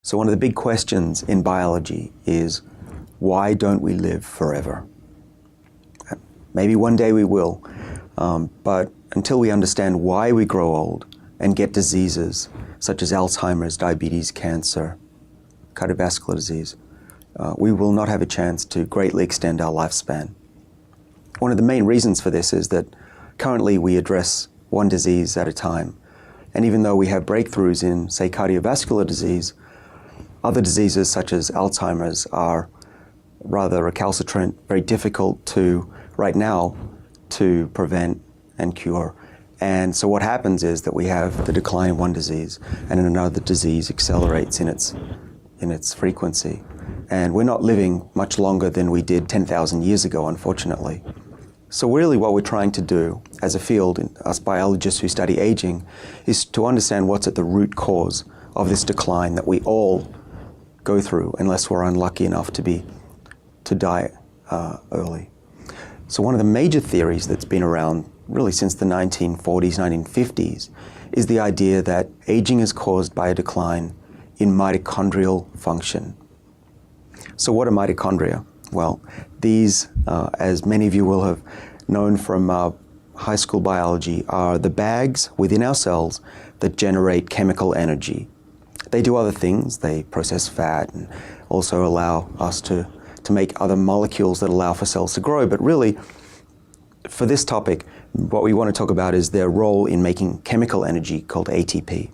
So one of the big questions in biology is, why don't we live forever? Maybe one day we will, but until we understand why we grow old and get diseases such as Alzheimer's, diabetes, cancer, cardiovascular disease, we will not have a chance to greatly extend our lifespan. One of the main reasons for this is that currently we address one disease at a time. And even though we have breakthroughs in, say, cardiovascular disease, other diseases such as Alzheimer's are rather recalcitrant, very difficult to, right now, to prevent and cure. And so what happens is that we have the decline in one disease and another disease accelerates in its frequency. And we're not living much longer than we did 10,000 years ago, unfortunately. So really what we're trying to do as a field, us biologists who study aging, is to understand what's at the root cause of this decline that we all go through unless we're unlucky enough to die early. So one of the major theories that's been around really since the 1940s, 1950s is the idea that aging is caused by a decline in mitochondrial function. So what are mitochondria? Well, these, as many of you will have known from high school biology, are the bags within our cells that generate chemical energy. They do other things. They process fat and also allow us to make other molecules that allow for cells to grow. But really, for this topic, what we want to talk about is their role in making chemical energy called ATP.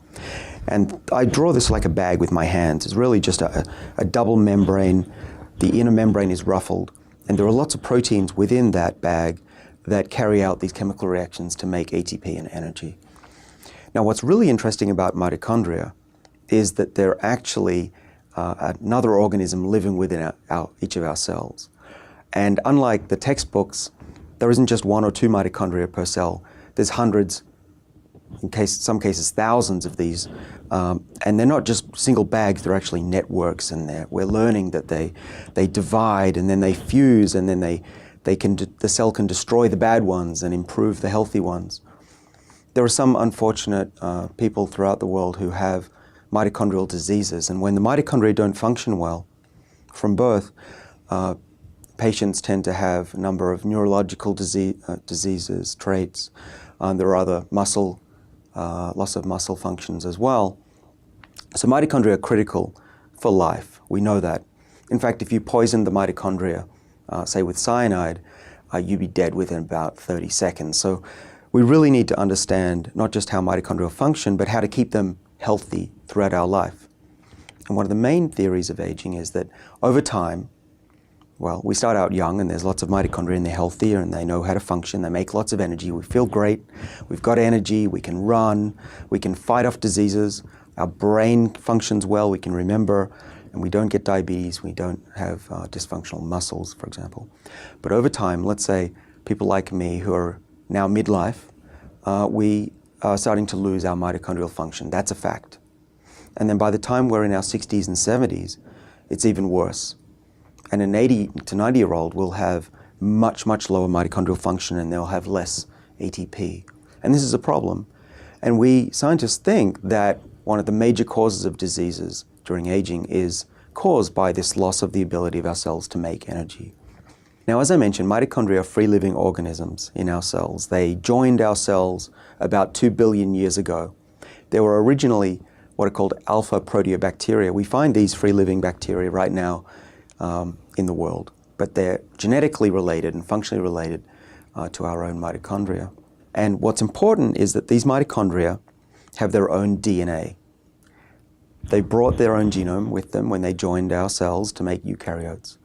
And I draw this like a bag with my hands. It's really just a double membrane. The inner membrane is ruffled, and there are lots of proteins within that bag that carry out these chemical reactions to make ATP and energy. Now, what's really interesting about mitochondria is that they're actually another organism living within each of our cells. And unlike the textbooks, there isn't just one or two mitochondria per cell. There's hundreds, in some cases thousands of these. And they're not just single bags, they're actually networks, and we're learning that they divide and then they fuse, and then the cell can destroy the bad ones and improve the healthy ones. There are some unfortunate people throughout the world who have mitochondrial diseases, and when the mitochondria don't function well from birth, patients tend to have a number of neurological diseases, traits. There are other loss of muscle functions as well. So mitochondria are critical for life. We know that. In fact, if you poison the mitochondria, say with cyanide, you'd be dead within about 30 seconds. So we really need to understand not just how mitochondria function, but how to keep them healthy throughout our life. And one of the main theories of aging is that over time, well, we start out young and there's lots of mitochondria and they're healthier and they know how to function, they make lots of energy, we feel great, we've got energy, we can run, we can fight off diseases, our brain functions well, we can remember, and we don't get diabetes, we don't have dysfunctional muscles, for example. But over time, let's say people like me who are now midlife, we are starting to lose our mitochondrial function. That's a fact. And then by the time we're in our 60s and 70s, it's even worse. And an 80 to 90-year-old will have much, much lower mitochondrial function and they'll have less ATP. And this is a problem. And we scientists think that one of the major causes of diseases during aging is caused by this loss of the ability of our cells to make energy. Now, as I mentioned, mitochondria are free-living organisms in our cells. They joined our cells about 2 billion years ago. They were originally what are called alphaproteobacteria. We find these free-living bacteria right now in the world, but they're genetically related and functionally related to our own mitochondria. And what's important is that these mitochondria have their own DNA. They brought their own genome with them when they joined our cells to make eukaryotes.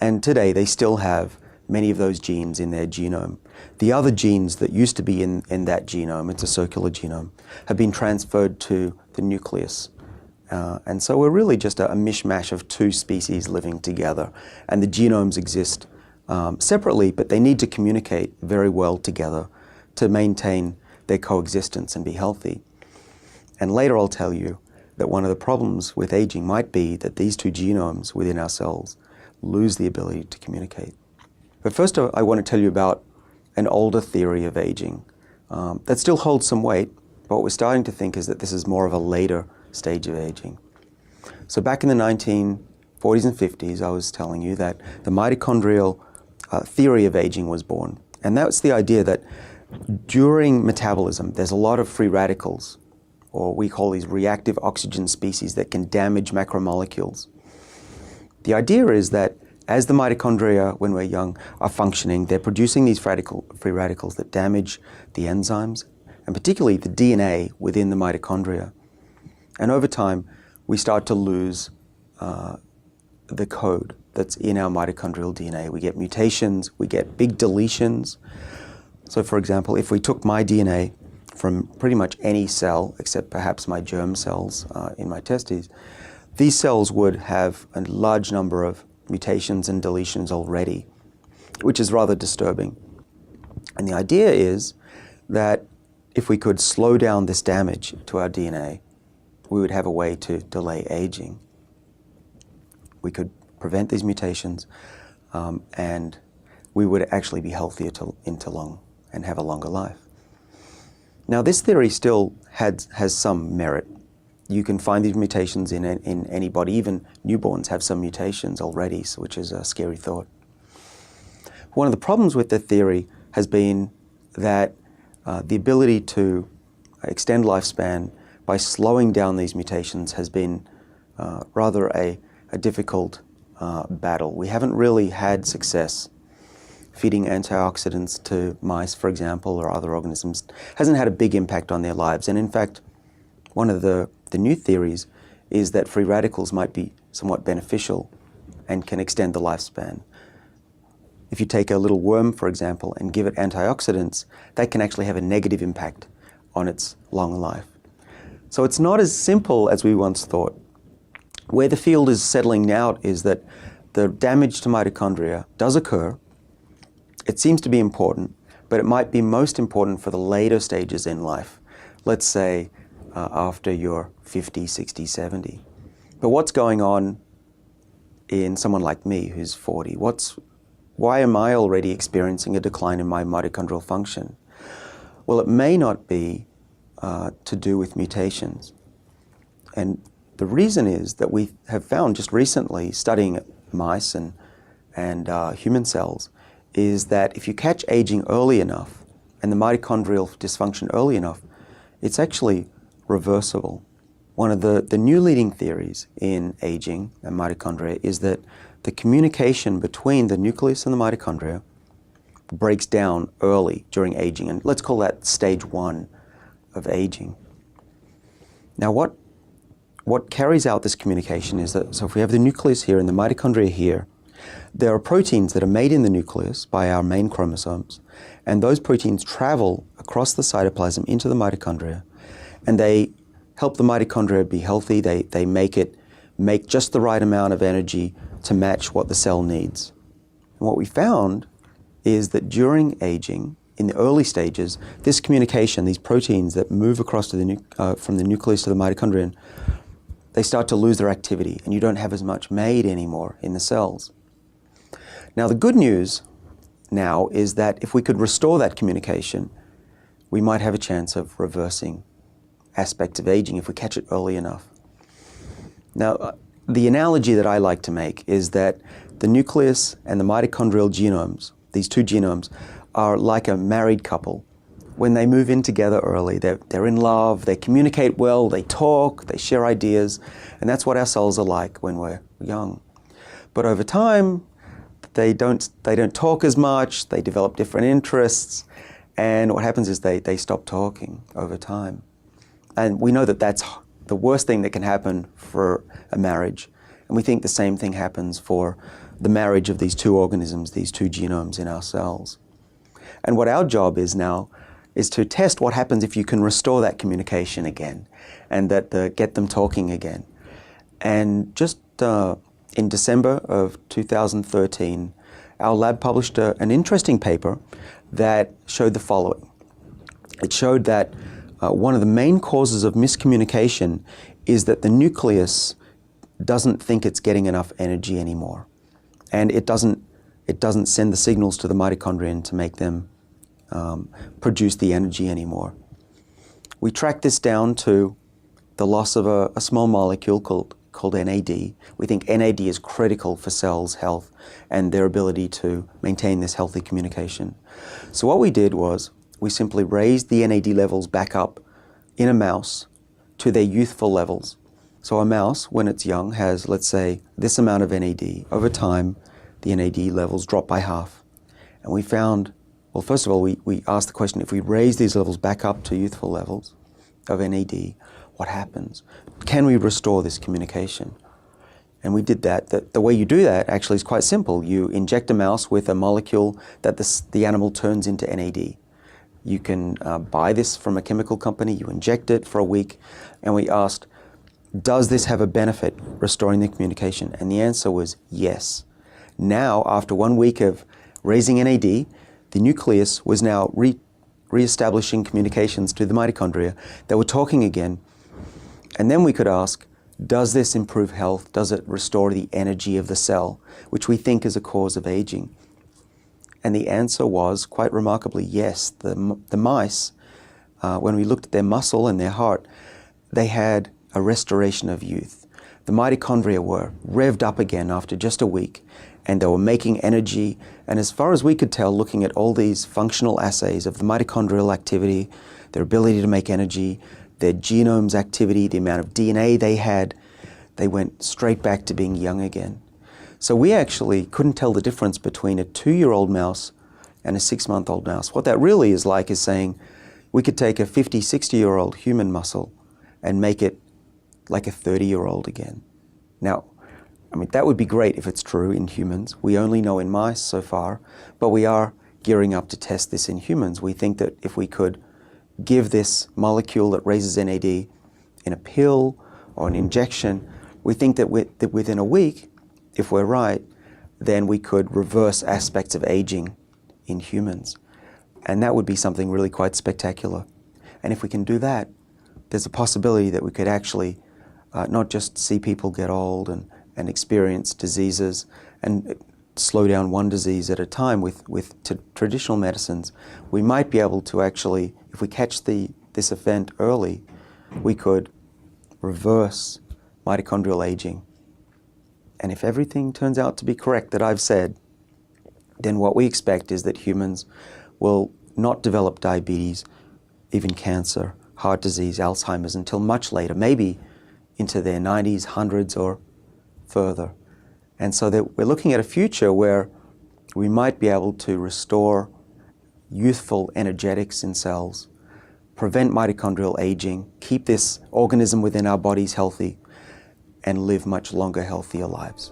And today they still have many of those genes in their genome. The other genes that used to be in that genome, it's a circular genome, have been transferred to the nucleus. And so we're really just a mishmash of two species living together. And the genomes exist separately, but they need to communicate very well together to maintain their coexistence and be healthy. And later I'll tell you that one of the problems with aging might be that these two genomes within our cells lose the ability to communicate. But first I want to tell you about an older theory of aging that still holds some weight, but what we're starting to think is that this is more of a later stage of aging. So back in the 1940s and 50s, I was telling you that the mitochondrial theory of aging was born. And that's the idea that during metabolism, there's a lot of free radicals, or we call these reactive oxygen species, that can damage macromolecules. The idea is that as the mitochondria, when we're young, are functioning, they're producing these free radicals that damage the enzymes, and particularly the DNA within the mitochondria. And over time, we start to lose the code that's in our mitochondrial DNA. We get mutations, we get big deletions. So for example, if we took my DNA from pretty much any cell, except perhaps my germ cells in my testes, these cells would have a large number of mutations and deletions already, which is rather disturbing. And the idea is that if we could slow down this damage to our DNA, we would have a way to delay aging. We could prevent these mutations, and we would actually be healthier into long and have a longer life. Now, this theory still has some merit. You can find these mutations in anybody. Even newborns have some mutations already, which is a scary thought. One of the problems with the theory has been that the ability to extend lifespan by slowing down these mutations has been rather a difficult battle. We haven't really had success. Feeding antioxidants to mice, for example, or other organisms hasn't had a big impact on their lives. And in fact, one of the new theories is that free radicals might be somewhat beneficial and can extend the lifespan. If you take a little worm, for example, and give it antioxidants, that can actually have a negative impact on its long life. So it's not as simple as we once thought. Where the field is settling out is that the damage to mitochondria does occur. It seems to be important, but it might be most important for the later stages in life. Let's say after you're 50, 60, 70. But what's going on in someone like me who's 40? Why am I already experiencing a decline in my mitochondrial function? Well, it may not be to do with mutations. And the reason is that we have found just recently, studying mice and human cells, is that if you catch aging early enough and the mitochondrial dysfunction early enough, it's actually reversible. One of the new leading theories in aging and mitochondria is that the communication between the nucleus and the mitochondria breaks down early during aging, and let's call that stage 1 of aging. Now what carries out this communication is that, so if we have the nucleus here and the mitochondria here, there are proteins that are made in the nucleus by our main chromosomes, and those proteins travel across the cytoplasm into the mitochondria, and they help the mitochondria be healthy. They make just the right amount of energy to match what the cell needs. And what we found is that during aging, in the early stages, this communication, these proteins that move across to from the nucleus to the mitochondrion, they start to lose their activity, and you don't have as much made anymore in the cells. Now, the good news now is that if we could restore that communication, we might have a chance of reversing aspects of aging if we catch it early enough. Now, the analogy that I like to make is that the nucleus and the mitochondrial genomes, these two genomes, are like a married couple. When they move in together early, they're in love, they communicate well, they talk, they share ideas, and that's what our cells are like when we're young. But over time, they don't talk as much, they develop different interests, and what happens is they stop talking over time. And we know that that's the worst thing that can happen for a marriage. And we think the same thing happens for the marriage of these two organisms, these two genomes in our cells. And what our job is now is to test what happens if you can restore that communication again and get them talking again. And just in December of 2013, our lab published an interesting paper that showed the following. It showed that one of the main causes of miscommunication is that the nucleus doesn't think it's getting enough energy anymore. And it doesn't send the signals to the mitochondrion to make them produce the energy anymore. We tracked this down to the loss of a small molecule called called NAD. We think NAD is critical for cells' health and their ability to maintain this healthy communication. So what we did was we simply raised the NAD levels back up in a mouse to their youthful levels. So a mouse, when it's young, has, let's say, this amount of NAD. Over time, the NAD levels drop by half. And we found, well, first of all, we asked the question, if we raise these levels back up to youthful levels of NAD, what happens? Can we restore this communication? And we did that. The way you do that actually is quite simple. You inject a mouse with a molecule that the animal turns into NAD. You can buy this from a chemical company, you inject it for a week, and we asked, does this have a benefit restoring the communication? And the answer was yes. Now, after 1 week of raising NAD, the nucleus was now re-establishing communications to the mitochondria. They were talking again. And then we could ask, does this improve health? Does it restore the energy of the cell, which we think is a cause of aging? And the answer was, quite remarkably, yes. The mice, when we looked at their muscle and their heart, they had a restoration of youth. The mitochondria were revved up again after just a week, and they were making energy. And as far as we could tell, looking at all these functional assays of the mitochondrial activity, their ability to make energy, their genomes activity, the amount of DNA they had, they went straight back to being young again. So we actually couldn't tell the difference between a 2-year-old mouse and a 6-month-old mouse. What that really is like is saying we could take a 50, 60-year-old human muscle and make it like a 30-year-old again. Now, I mean, that would be great if it's true in humans. We only know in mice so far, but we are gearing up to test this in humans. We think that if we could give this molecule that raises NAD in a pill or an injection, we think that within a week, if we're right, then we could reverse aspects of aging in humans. And that would be something really quite spectacular. And if we can do that, there's a possibility that we could actually not just see people get old and experience diseases and slow down one disease at a time with traditional medicines. We might be able to actually, if we catch this event early, we could reverse mitochondrial aging. And if everything turns out to be correct that I've said, then what we expect is that humans will not develop diabetes, even cancer, heart disease, Alzheimer's until much later, maybe into their 90s, 100s, or further. And so that we're looking at a future where we might be able to restore youthful energetics in cells, prevent mitochondrial aging, keep this organism within our bodies healthy, and live much longer, healthier lives.